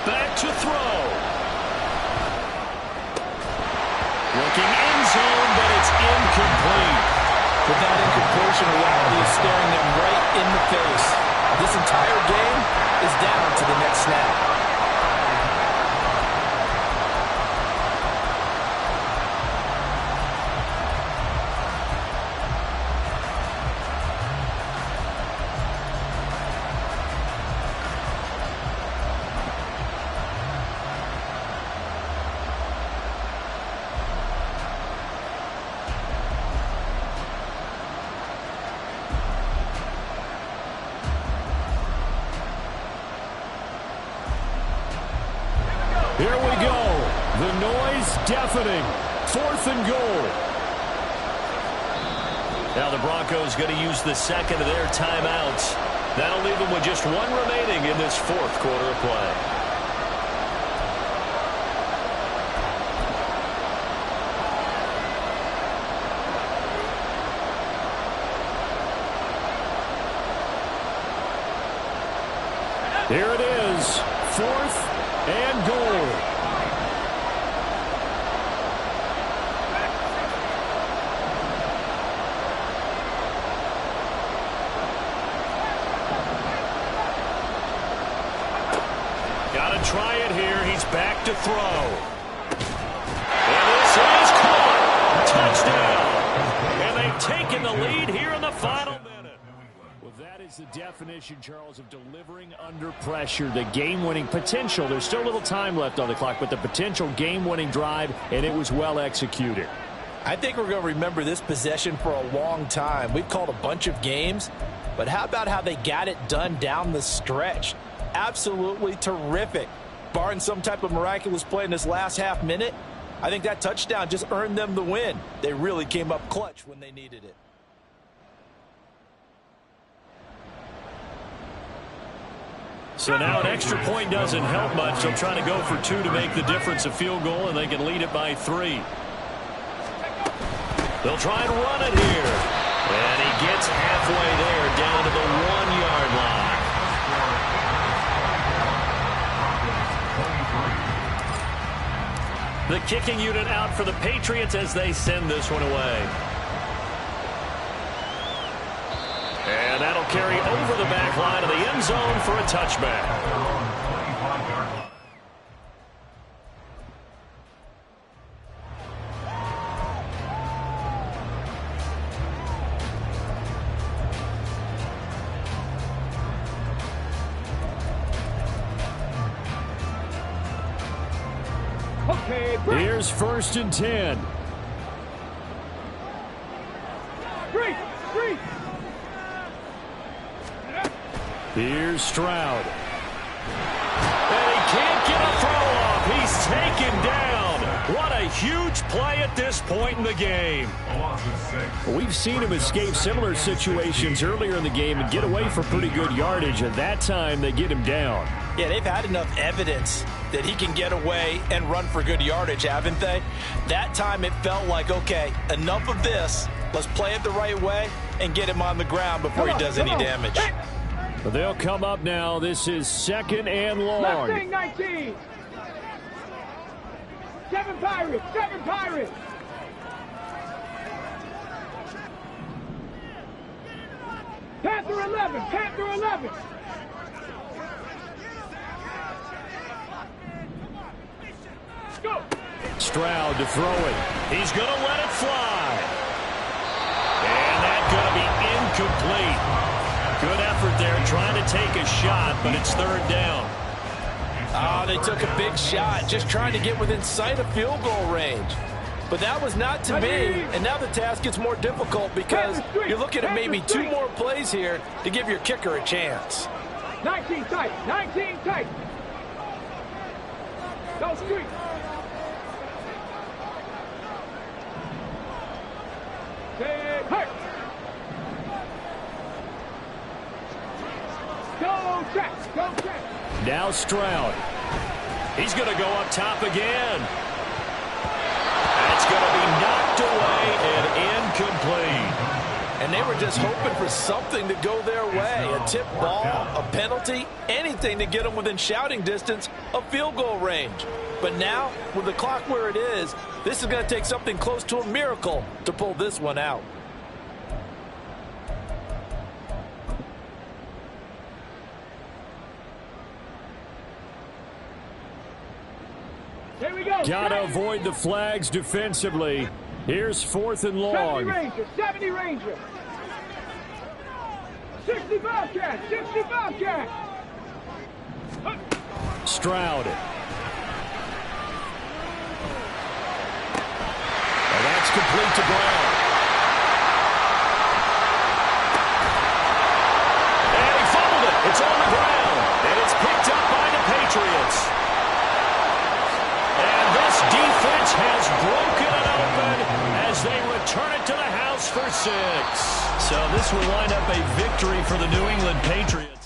Back to throw. Looking end zone, but it's incomplete. With that incompletion, reality is staring them right in the face. This entire game is down to the next snap. Here we go. The noise deafening. 4th and goal. Now the Broncos going to use the 2nd of their timeouts. That'll leave them with just 1 remaining in this 4th quarter of play. Here it is. 4th and goal. Got to try it here. He's back to throw. And this is caught. Touchdown. And they've taken the lead here in the final minute. Well, that is the definition, Charles, of delivering under pressure. The game-winning potential. There's still a little time left on the clock, but the potential game-winning drive, and it was well executed. I think we're going to remember this possession for a long time. We've called a bunch of games, but how about how they got it done down the stretch? Absolutely terrific. Barring some type of miraculous play in this last half minute, I think that touchdown just earned them the win. They really came up clutch when they needed it. So now an extra point doesn't help much. They'll try to go for 2 to make the difference a field goal, and they can lead it by 3. They'll try and run it here. And he gets halfway there, down to the 1-yard line. The kicking unit out for the Patriots as they send this one away. And that'll carry over the back line of the end zone for a touchback. Here's 1st and 10. Here's Stroud. And he can't get a throw off. He's taken down. What a huge play at this point in the game. We've seen him escape similar situations earlier in the game and get away for pretty good yardage. At that time, they get him down. Yeah, they've had enough evidence that he can get away and run for good yardage, haven't they? That time it felt like, okay, enough of this. Let's play it the right way and get him on the ground before he does any damage. But they'll come up now. This is 2nd and long. Left thing, 19. 7 Pirates, 7 Pirates. Panther 11, Panther 11. Stroud to throw it. He's going to let it fly. And that's going to be incomplete. Good effort there trying to take a shot, but it's third down. They took a big shot, just trying to get within sight of field goal range. But that was not to be, and now the task gets more difficult because you're looking at maybe 2 more plays here to give your kicker a chance. 19 tight, 19 tight. Go street. Stay hurt. Go check, go check. Now Stroud. He's going to go up top again. That's going to be knocked away and incomplete. And they were just hoping for something to go their way. A tip ball, a penalty, anything to get them within shouting distance of field goal range. But now, with the clock where it is, this is going to take something close to a miracle to pull this one out. Here we go. Got to avoid the flags defensively. Here's 4th and long. 70 Ranger. 60 Bobcat, 60 Bobcat. Stroud. And that's complete to Brown. And he fumbled it. It's on the ground. And it's picked up by the Patriots. And this defense has broken it open as they return it to the house for 6. So this will wind up a victory for the New England Patriots.